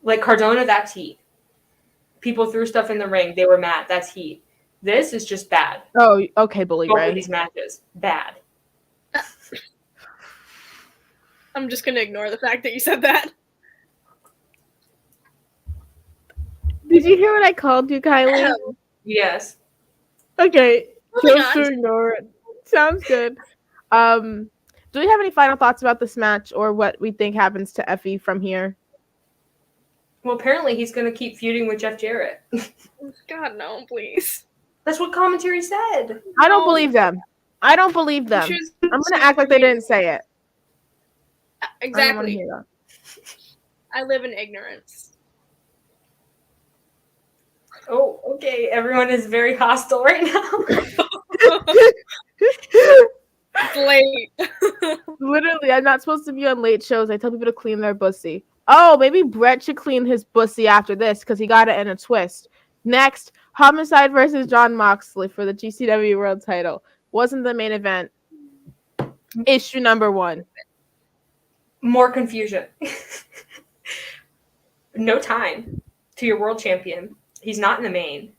Speaker 3: Like Cardona, that's heat. People threw stuff in the ring. They were mad. That's heat. This is just bad.
Speaker 1: Oh, okay, Bully Ray.
Speaker 3: Both of these matches, bad.
Speaker 2: I'm just gonna ignore the fact that you said that.
Speaker 1: Did you hear what I called you, Kylie?
Speaker 3: Yes.
Speaker 1: Okay, just ignore it. Sounds good. Do we have any final thoughts about this match or what we think happens to Effie from here?
Speaker 3: Well, apparently he's going to keep feuding with Jeff Jarrett.
Speaker 2: God, no, please.
Speaker 3: That's what commentary said.
Speaker 1: I don't believe them. I'm going to act like they didn't say it.
Speaker 2: Exactly. I live in ignorance.
Speaker 3: Oh, Okay, everyone is very hostile right now.
Speaker 2: It's late.
Speaker 1: Literally, I'm not supposed to be on late shows. I tell people to clean their bussy. Oh, maybe Brett should clean his bussy after this because he got it in a twist. Next, Homicide versus John Moxley for the GCW World Title. Wasn't the main event. Issue number 1.
Speaker 3: More confusion. No time to your world champion. He's not in the main.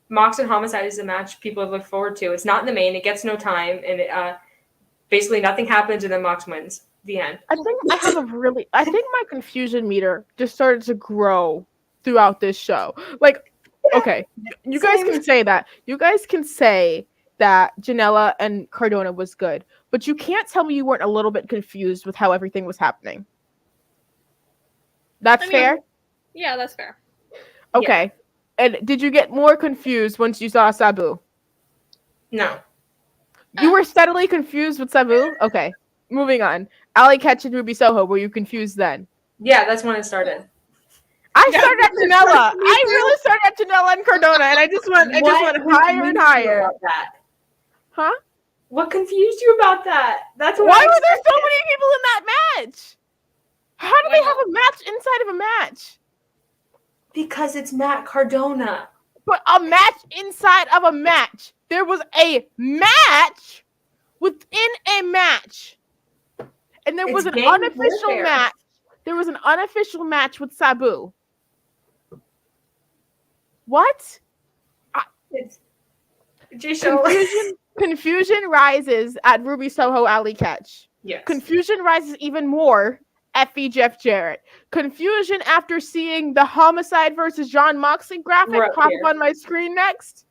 Speaker 3: Mox and Homicide is a match people have looked forward to. It's not in the main. It gets no time, and basically nothing happens, and then Mox wins. The end.
Speaker 1: I think my confusion meter just started to grow throughout this show. Like, okay, you guys can say that. You guys can say that Janela and Cardona was good, but you can't tell me you weren't a little bit confused with how everything was happening. That's fair?
Speaker 2: Yeah, that's fair.
Speaker 1: Okay. Yeah. And did you get more confused once you saw Sabu?
Speaker 3: No.
Speaker 1: You were steadily confused with Sabu? Okay. Moving on. Ali Ketch and Ruby Soho, were you confused then?
Speaker 3: Yeah, that's when it started.
Speaker 1: I started at Janela. I really started at Janela and Cardona, and I just went higher and higher.
Speaker 3: About that?
Speaker 1: Huh?
Speaker 3: What confused you about that? That's
Speaker 1: why were there so many people in that match? How do they have a match inside of a match?
Speaker 3: Because it's Matt Cardona.
Speaker 1: But a match inside of a match. There was a match within a match. And there was an unofficial match. There was an unofficial match with Sabu. What?
Speaker 3: It's Jaychele.
Speaker 1: Confusion rises at Ruby Soho Ali Ketch.
Speaker 3: Yes.
Speaker 1: Confusion rises even more at Jeff Jarrett. Confusion after seeing the Homicide versus John Moxley graphic pop up on my screen next.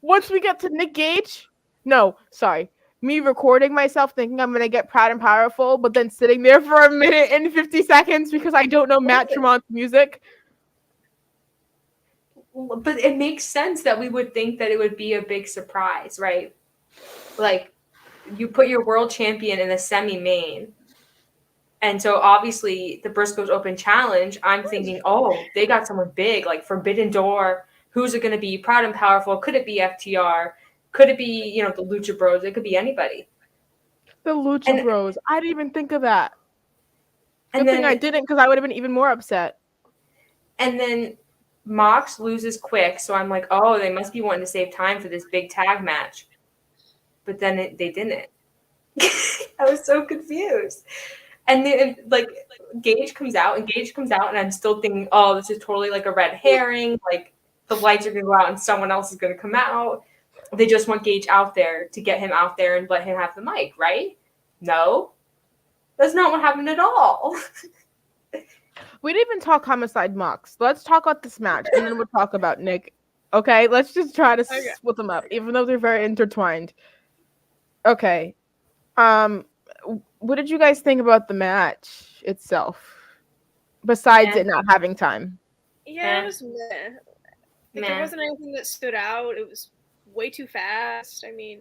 Speaker 1: Once we get to Nick Gage. No, sorry. Me recording myself thinking I'm going to get Proud and Powerful, but then sitting there for a minute and 50 seconds because I don't know Matt Tremont's music.
Speaker 3: But it makes sense that we would think that it would be a big surprise, right? Like, you put your world champion in the semi-main. And so, obviously, the Briscoes Open Challenge, I'm thinking, oh, they got someone big, like Forbidden Door. Who's it going to be? Proud and Powerful. Could it be FTR? Could it be, the Lucha Bros? It could be anybody.
Speaker 1: The Lucha Bros. I didn't even think of that. Good thing I didn't, because I would have been even more upset.
Speaker 3: And then Mox loses quick, so I'm like, oh, they must be wanting to save time for this big tag match. But then they didn't. I was so confused. And then, Gage comes out, and I'm still thinking, oh, this is totally like a red herring. Like, the lights are going to go out, and someone else is going to come out. They just want Gage out there to get him out there and let him have the mic, right? No. That's not what happened at all.
Speaker 1: We didn't even talk Homicide Mox. Let's talk about this match, and then we'll talk about Nick. Okay? Let's just try to split them up, even though they're very intertwined. Okay. What did you guys think about the match itself? Besides it not having time.
Speaker 2: Yeah, it was meh. There wasn't anything that stood out. It was way too fast. I mean,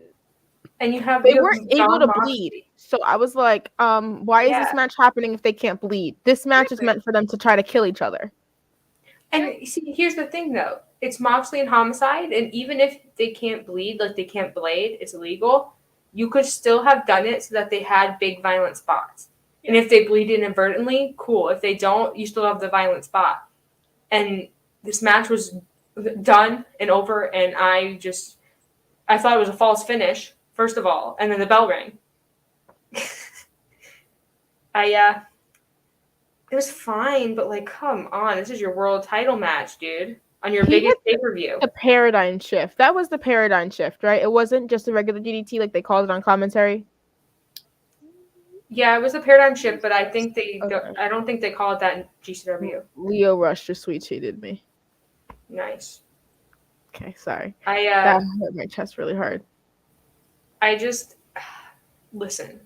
Speaker 3: and
Speaker 1: they weren't able to bleed. So I was like, why is this match happening if they can't bleed? This match is meant for them to try to kill each other.
Speaker 3: And see, here's the thing though. It's Moxley and Homicide, and even if they can't bleed, like they can't blade, it's illegal. You could still have done it so that they had big violent spots. And if they bleed inadvertently, cool. If they don't, you still have the violent spot. And this match was done and over, and I thought it was a false finish, first of all, and then the bell rang. It was fine, but come on, this is your world title match, dude. On your biggest pay-per-view.
Speaker 1: The paradigm shift. That was the paradigm shift, right? It wasn't just a regular DDT like they called it on commentary.
Speaker 3: Yeah, it was a paradigm shift, but I think I don't think they call it that in GCW.
Speaker 1: Leo Rush just sweet cheated me.
Speaker 3: Nice.
Speaker 1: Okay, sorry.
Speaker 3: That
Speaker 1: hurt my chest really hard.
Speaker 3: Listen.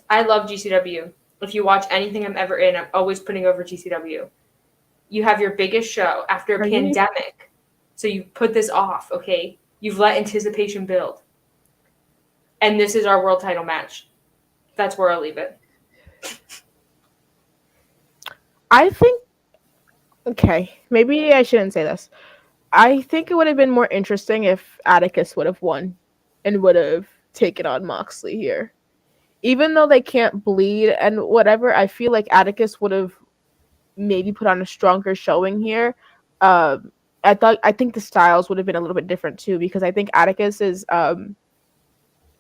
Speaker 3: I love GCW. If you watch anything I'm ever in, I'm always putting over GCW. You have your biggest show after a pandemic. So you put this off, okay? You've let anticipation build. And this is our world title match. That's where I'll leave it.
Speaker 1: I think Okay, maybe I shouldn't say this. I think it would have been more interesting if Atticus would have won and would have taken on Moxley here. Even though they can't bleed and whatever, I feel like Atticus would have maybe put on a stronger showing here. I think the styles would have been a little bit different too, because I think Atticus is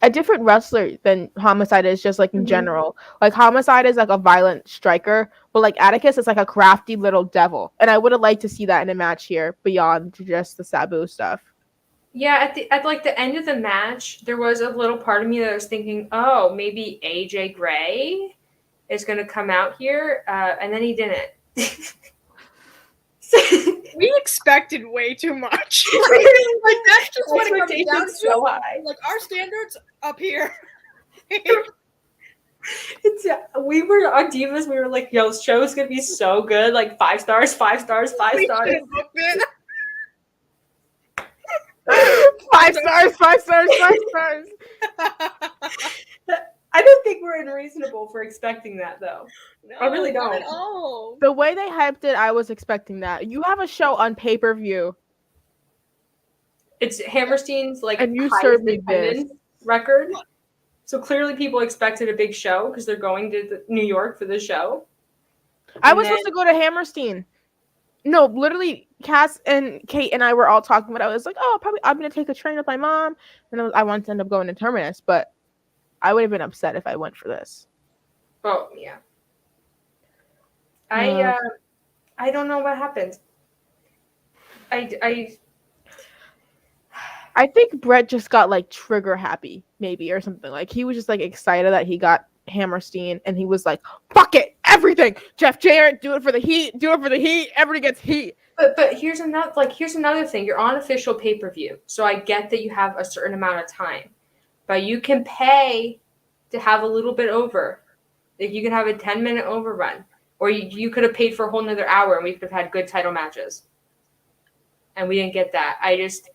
Speaker 1: a different wrestler than Homicide is, just like in general. Like Homicide is like a violent striker, but like Atticus is like a crafty little devil. And I would have liked to see that in a match here beyond just the Sabu stuff.
Speaker 3: Yeah, at like the end of the match, there was a little part of me that was thinking, oh, maybe AJ Gray is going to come out here, and then he didn't.
Speaker 2: We expected way too much. Like that's just what it comes down to.
Speaker 3: So high.
Speaker 2: Like our standards up here.
Speaker 3: We were on Divas. We were like, "Yo, show's gonna be so good! Like 5 stars, 5 stars, 5 stars."
Speaker 1: 5 stars, 5 stars, 5 stars.
Speaker 3: I don't think we're unreasonable for expecting that, though.
Speaker 2: No,
Speaker 3: I really
Speaker 2: not
Speaker 3: don't.
Speaker 2: at all.
Speaker 1: The way they hyped it, I was expecting that. You have a show on pay-per-view.
Speaker 3: It's Hammerstein's like
Speaker 1: And you
Speaker 3: highest
Speaker 1: served me
Speaker 3: attendance record. So clearly people expected a big show because they're going to New York for the show.
Speaker 1: I was supposed to go to Hammerstein. No, literally, Cass and Kate and I were all talking about it. I was like, oh, probably I'm going to take a train with my mom. And I wanted to end up going to Terminus, but I would have been upset if I went for this.
Speaker 3: Oh, yeah. I don't know what happened. I
Speaker 1: think Brett just got like trigger happy, maybe, or something. Like he was just like excited that he got Hammerstein, and he was like, "Fuck it, everything, Jeff Jarrett, do it for the heat, do it for the heat. Everybody gets heat."
Speaker 3: But here's another thing. You're on official pay-per-view, so I get that you have a certain amount of time, but you can pay to have a little bit over. Like you can have a 10-minute overrun, or you could have paid for a whole nother hour, and we could have had good title matches. And we didn't get that. I just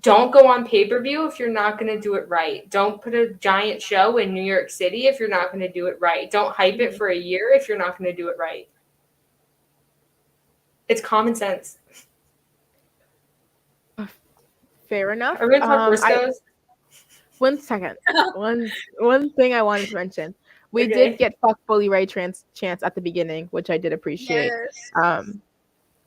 Speaker 3: don't go on pay-per-view if you're not going to do it right. Don't put a giant show in New York City if you're not going to do it right. Don't hype it for a year if you're not going to do it right. It's common sense.
Speaker 1: Fair enough.
Speaker 3: Are we going to talk Briscoes?
Speaker 1: One second. One thing I wanted to mention. We did get fuck Bully Ray chance at the beginning, which I did appreciate.
Speaker 2: Yes.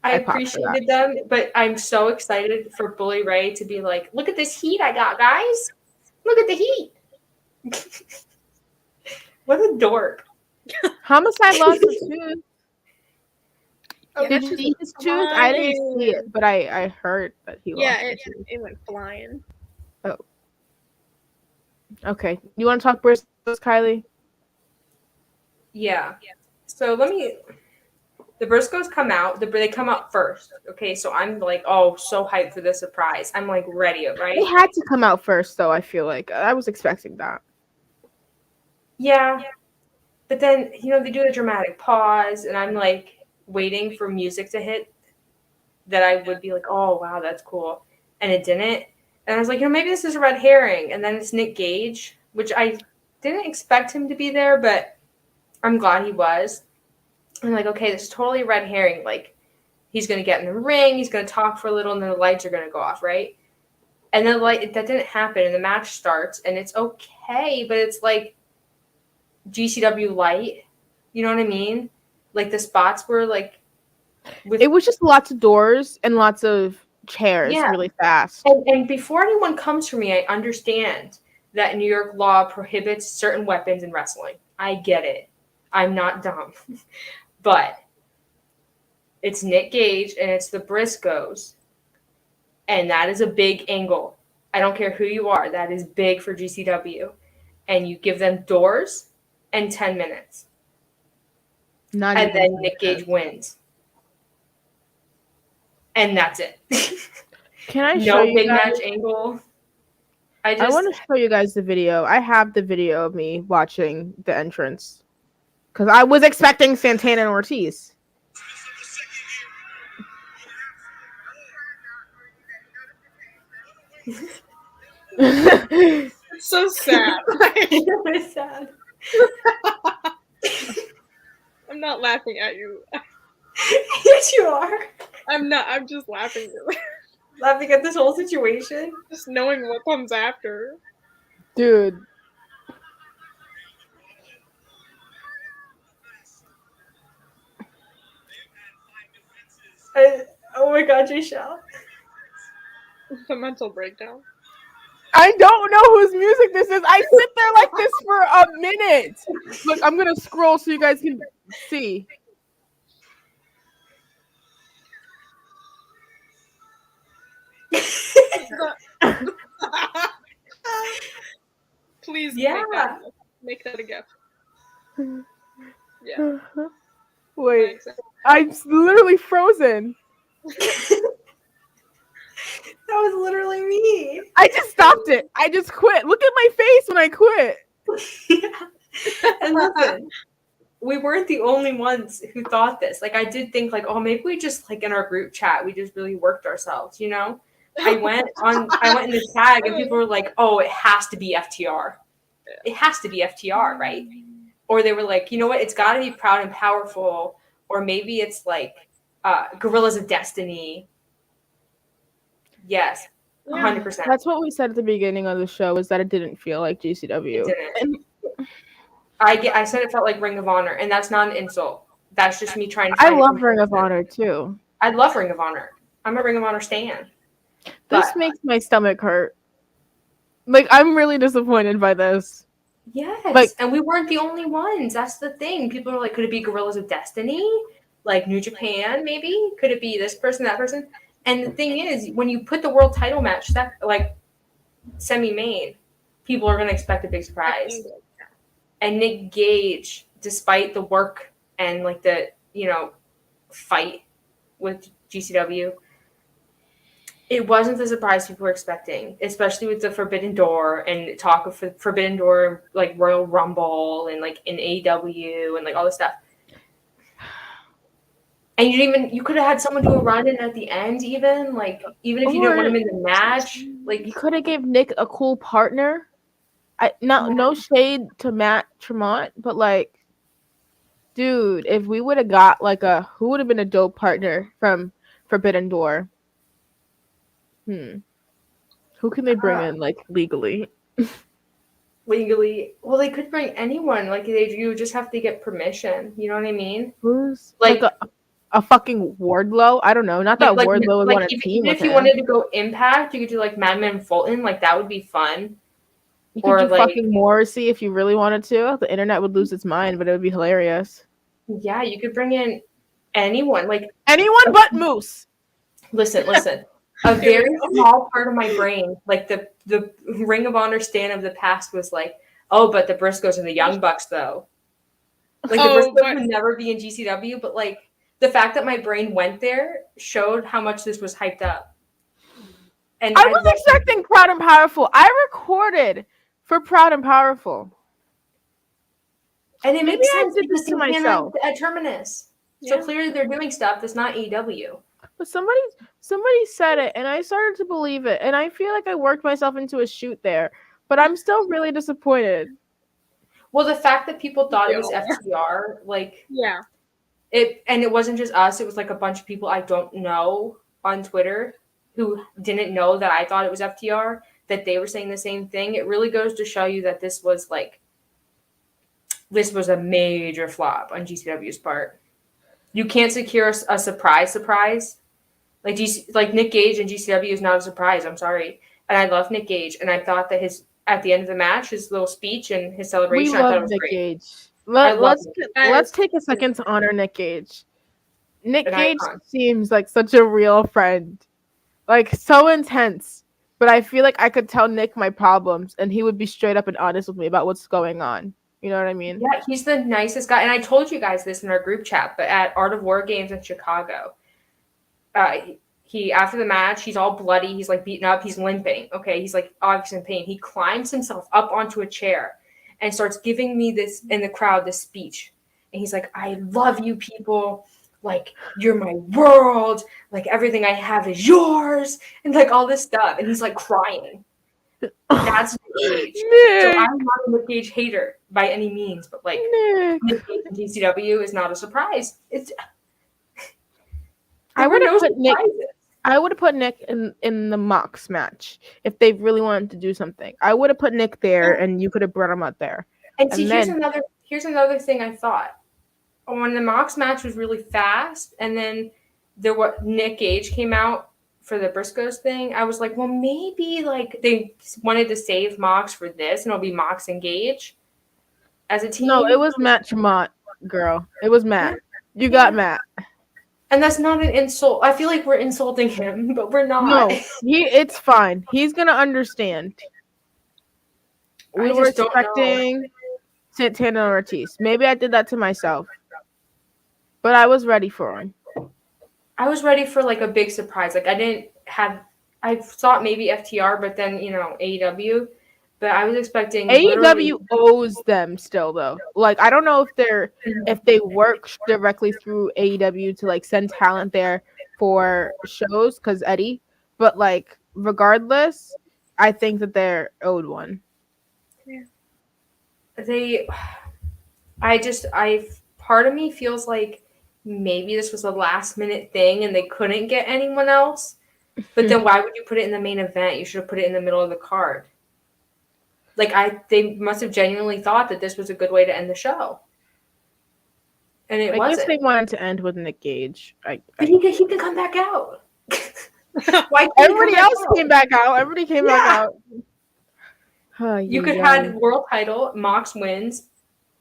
Speaker 3: I appreciated them, but I'm so excited for Bully Ray to be like, look at this heat I got, guys. Look at the heat. What a dork.
Speaker 1: Homicide lost his tooth.
Speaker 2: Oh,
Speaker 1: Did you see his tooth? I didn't see it, but I heard that he lost his tooth.
Speaker 2: It went flying.
Speaker 1: Oh. Okay. You want to talk Briscoes, Kylie?
Speaker 3: Yeah. So the Briscoes come out. They come out first. Okay, so I'm like, oh, so hyped for this surprise. I'm like ready, right?
Speaker 1: They had to come out first, though. I feel like I was expecting that.
Speaker 3: Yeah, but then they do a dramatic pause, and I'm like waiting for music to hit. That I would be like, oh wow, that's cool, and it didn't. And I was like, maybe this is a red herring. And then it's Nick Gage, which I didn't expect him to be there, but I'm glad he was. I'm like, okay, this is totally a red herring. Like, he's going to get in the ring, he's going to talk for a little, and then the lights are going to go off, right? And then that didn't happen, and the match starts, and it's okay, but it's like GCW light. You know what I mean? Like, the spots were like...
Speaker 1: It was just lots of doors and lots of chairs really fast.
Speaker 3: And before anyone comes for me, I understand that New York law prohibits certain weapons in wrestling. I get it. I'm not dumb. But it's Nick Gage and it's the Briscoes. And that is a big angle. I don't care who you are. That is big for GCW. And you give them doors and 10 minutes. And then Nick Gage wins. And that's it.
Speaker 1: Can I show you
Speaker 3: big
Speaker 1: guys?
Speaker 3: match angle. I
Speaker 1: want to show you guys the video. I have the video of me watching the entrance. Because I was expecting Santana and Ortiz.
Speaker 2: It's so sad.
Speaker 3: It's sad.
Speaker 2: I'm not laughing at you.
Speaker 3: Yes, you are.
Speaker 2: I'm not. I'm just laughing.
Speaker 3: Laughing at this whole situation.
Speaker 2: Just knowing what comes after.
Speaker 1: Dude.
Speaker 3: Oh my god, Jaychele.
Speaker 2: The mental breakdown.
Speaker 1: I don't know whose music this is. I sit there like this for a minute. Look, I'm gonna scroll so you guys can see.
Speaker 2: Please
Speaker 3: Yeah.
Speaker 2: make that a gift. Yeah.
Speaker 1: Wait, I'm literally frozen.
Speaker 3: That was literally me.
Speaker 1: I just stopped it. I just quit. Look at my face when I quit.
Speaker 3: Yeah. And listen, we weren't the only ones who thought this. Like, I did think, like, oh, maybe we just, like, in our group chat, we just really worked ourselves, you know? I went in the tag and people were like, oh, it has to be FTR. It has to be FTR, right? Or they were like, you know what? It's got to be Proud and Powerful. Or maybe it's like Gorillas of Destiny. Yes, 100%.
Speaker 1: That's what we said at the beginning of the show, is that it didn't feel like GCW.
Speaker 3: It didn't. I said it felt like Ring of Honor, and that's not an insult. That's just me trying to
Speaker 1: I love Ring of Honor too.
Speaker 3: I love Ring of Honor. I'm a Ring of Honor stan.
Speaker 1: This makes my stomach hurt. Like, I'm really disappointed by this.
Speaker 3: Yes,
Speaker 1: like,
Speaker 3: and we weren't the only ones. That's the thing. People are like, could it be Gorillas of Destiny? Like New Japan, maybe? Could it be this person, that person? And the thing is, when you put the world title match, that like semi-main, people are going to expect a big surprise. And Nick Gage, despite the work and like the, you know, fight with GCW, it wasn't the surprise people were expecting, especially with the Forbidden Door and talk of Forbidden Door, like Royal Rumble and like in AEW and like all this stuff. And you could have had someone do a run in at the end, even if you didn't want him in the match, like
Speaker 1: you could have gave Nick a cool partner. No shade to Matt Tremont, but like, dude, if we would have got like who would have been a dope partner from Forbidden Door? Who can they bring in like legally?
Speaker 3: Legally, well, they could bring anyone. Like you just have to get permission. You know what I mean?
Speaker 1: Who's like a fucking Wardlow? I don't know. Not that Wardlow would want a team.
Speaker 3: Even if you wanted to go Impact, you could do like Madman Fulton. Like that would be fun.
Speaker 1: You could do like, fucking Morrissey if you really wanted to. The internet would lose its mind, but it would be hilarious.
Speaker 3: Yeah, you could bring in anyone. Like
Speaker 1: anyone but Moose.
Speaker 3: Listen. A very small part of my brain, like the Ring of Honor stan of the past was like, oh, but the Briscoes and the Young Bucks, though. Like, the Briscoes would never be in GCW, but, like, the fact that my brain went there showed how much this was hyped up. And
Speaker 1: I was expecting Proud and Powerful. I recorded for Proud and Powerful.
Speaker 3: And it makes sense
Speaker 1: I did this to myself.
Speaker 3: At Terminus. So clearly they're doing stuff that's not AEW.
Speaker 1: But somebody said it, and I started to believe it, and I feel like I worked myself into a shoot there, but I'm still really disappointed.
Speaker 3: Well, the fact that people thought it was FTR, like, it wasn't just us, it was like a bunch of people I don't know on Twitter who didn't know that I thought it was FTR, that they were saying the same thing. It really goes to show you that this was a major flop on GCW's part. You can't secure a surprise. Like Nick Gage and GCW is not a surprise. I'm sorry. And I love Nick Gage. And I thought that at the end of the match, his little speech and his celebration, I thought it was great.
Speaker 1: Gage. Let's take a second to honor Nick Gage. Nick Gage seems like such a real friend. Like, so intense. But I feel like I could tell Nick my problems, and he would be straight up and honest with me about what's going on. You know what I mean?
Speaker 3: Yeah, he's the nicest guy. And I told you guys this in our group chat, but at Art of War Games in Chicago, he after the match, he's all bloody. He's like beaten up. He's limping. Okay, he's like obviously in pain. He climbs himself up onto a chair and starts giving me this in the crowd this speech. And he's like, "I love you people. Like, you're my world. Like, everything I have is yours." And like all this stuff. And he's like crying. That's Nick Gage. So I'm not a Nick Gage hater by any means, but like Nick Gage and GCW is not a surprise.
Speaker 1: I would have put Nick.
Speaker 3: surprises.
Speaker 1: I would have put Nick in the Mox match if they really wanted to do something. I would have put Nick there, and you could have brought him up there.
Speaker 3: And see,
Speaker 1: then,
Speaker 3: here's another thing I thought. When the Mox match was really fast, and then Nick Gage came out for the Briscoes thing, I was like, well, maybe like they wanted to save Mox for this, and it'll be Mox and Gage as a team.
Speaker 1: No, it was Matt Tremont, girl. It was Matt. You got Matt.
Speaker 3: And that's not an insult. I feel like we're insulting him, but we're not.
Speaker 1: No, it's fine. He's gonna understand. We were expecting Santana Ortiz.Maybe I did that to myself, but I was ready for him.
Speaker 3: I was ready for like a big surprise. Like I thought maybe FTR, but then AEW. But I was expecting
Speaker 1: AEW owes them still though. Like I don't know if they work directly through AEW to like send talent there for shows because Eddie, but like regardless, I think that they're owed one.
Speaker 3: Yeah. Part of me feels like maybe this was a last minute thing and they couldn't get anyone else. But then why would you put it in the main event? You should have put it in the middle of the card. Like they must have genuinely thought that this was a good way to end the show. And it wasn't.
Speaker 1: I guess they wanted to end with Nick Gage.
Speaker 3: But he can come back out.
Speaker 1: Why everybody else came back out? Everybody came back out. Oh,
Speaker 3: you could have world title, Mox wins,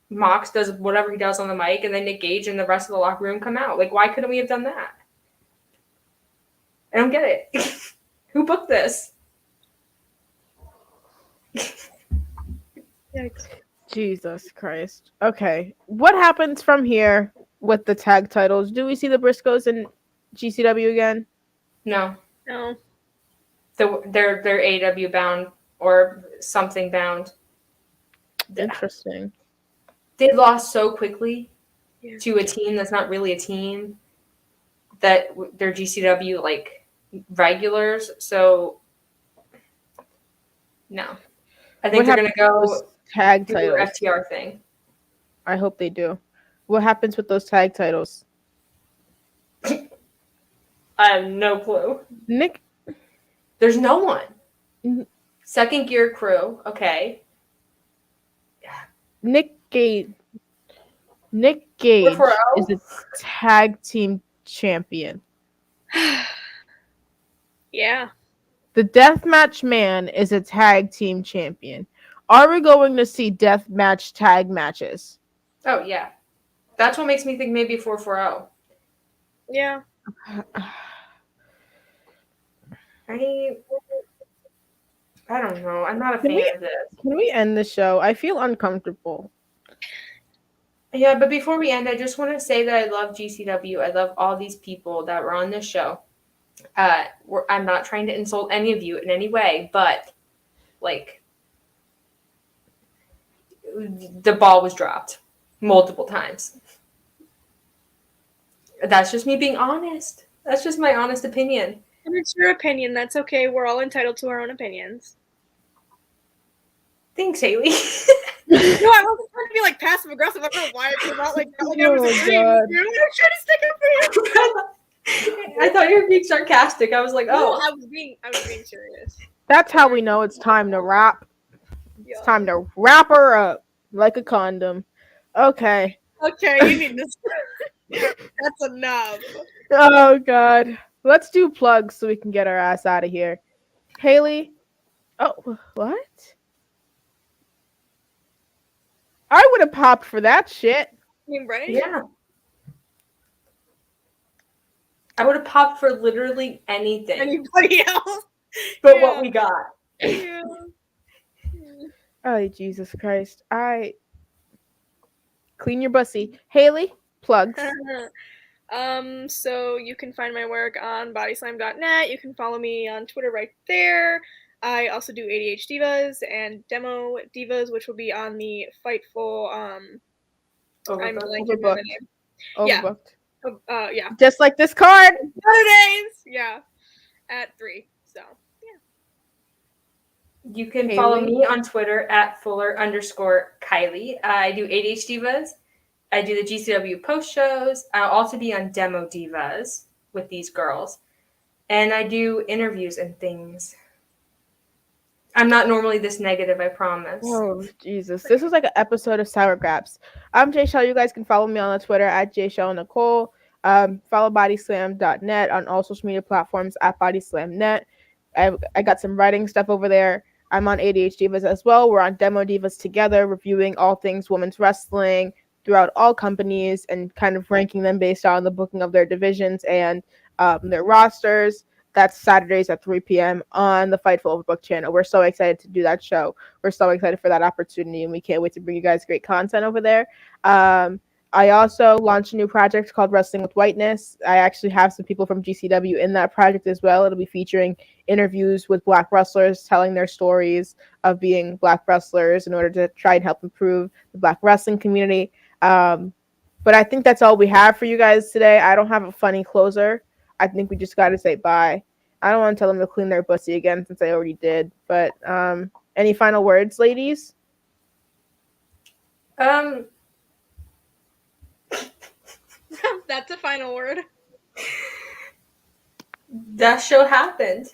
Speaker 3: Mox does whatever he does on the mic, and then Nick Gage and the rest of the locker room come out. Like, why couldn't we have done that? I don't get it. Who booked this?
Speaker 1: Jesus Christ. Okay. What happens from here with the tag titles? Do we see the Briscoes in GCW again?
Speaker 3: No.
Speaker 2: They're
Speaker 3: AEW bound or something bound.
Speaker 1: Interesting.
Speaker 3: They lost so quickly to a team that's not really a team, that they're GCW like regulars. So no, I think they're gonna go
Speaker 1: tag titles.
Speaker 3: FTR thing.
Speaker 1: I hope they do. What happens with those tag titles?
Speaker 3: I have no clue.
Speaker 1: Nick,
Speaker 3: there's no one. Second Gear Crew, okay.
Speaker 1: Nick Gage is a tag team champion.
Speaker 2: Yeah.
Speaker 1: The Deathmatch Man is a tag team champion. Are we going to see deathmatch tag matches?
Speaker 3: Oh, yeah. That's what makes me think maybe 440.
Speaker 2: Yeah.
Speaker 3: I don't know. I'm not a fan of this.
Speaker 1: Can we end the show? I feel uncomfortable.
Speaker 3: Yeah, but before we end, I just want to say that I love GCW. I love all these people that were on this show. I'm not trying to insult any of you in any way, but like the ball was dropped multiple times. That's just me being honest. That's just my honest opinion.
Speaker 2: And it's your opinion. That's okay. We're all entitled to our own opinions.
Speaker 3: Thanks, Haley.
Speaker 2: No, I wasn't trying to be like passive aggressive. I don't know why I came out like that. Like I was agreeing with you. I was trying to stick up for you.
Speaker 3: I thought you were being sarcastic. I was like, oh.
Speaker 2: No, I was being serious.
Speaker 1: That's how we know it's time to wrap.
Speaker 2: Yeah.
Speaker 1: It's time to wrap her up like a condom. Okay.
Speaker 2: Okay, you need this. That's enough.
Speaker 1: Oh, God. Let's do plugs so we can get our ass out of here. Haley. Oh, what? I would have popped for that shit.
Speaker 2: I mean, right?
Speaker 3: Yeah. I would have popped for literally anything.
Speaker 2: Anybody else?
Speaker 3: But what we got.
Speaker 2: Yeah.
Speaker 1: Oh, Jesus Christ. Clean your bussy. Haley, plugs.
Speaker 2: So you can find my work on bodyslam.net. You can follow me on Twitter right there. I also do ADH Divas and Demo Divas, which will be on the Fightful
Speaker 1: Overbooked.
Speaker 2: Yeah.
Speaker 1: Just like this card.
Speaker 2: Saturdays. Yeah. At 3. So
Speaker 3: you can follow me on Twitter at Fuller_Kiley. I do ADH Divas. I do the GCW Post-Shows. I'll also be on Demo Divas. with these girls. And I do interviews and things. I'm not normally this negative, I promise.
Speaker 1: Oh, Jesus. This was like an episode of Sour Graps. I'm Jaychele. You guys can follow me on Twitter at Jaychele Nicole. Follow bodyslam.net on all social media platforms at bodyslamnet. I got some writing stuff over there. I'm on ADH Divas as well. We're on Demo Divas together, reviewing all things women's wrestling throughout all companies and kind of ranking them based on the booking of their divisions and their rosters. That's Saturdays at 3 p.m. on the Fightful Overbook channel. We're so excited to do that show. We're so excited for that opportunity, and we can't wait to bring you guys great content over there. I also launched a new project called Wrestling with Whiteness. I actually have some people from GCW in that project as well. It'll be featuring interviews with Black wrestlers telling their stories of being Black wrestlers in order to try and help improve the Black wrestling community. But I think that's all we have for you guys today. I don't have a funny closer. I think we just got to say bye. I don't want to tell them to clean their pussy again since I already did. But any final words, ladies?
Speaker 2: That's a final word.
Speaker 3: That show happened.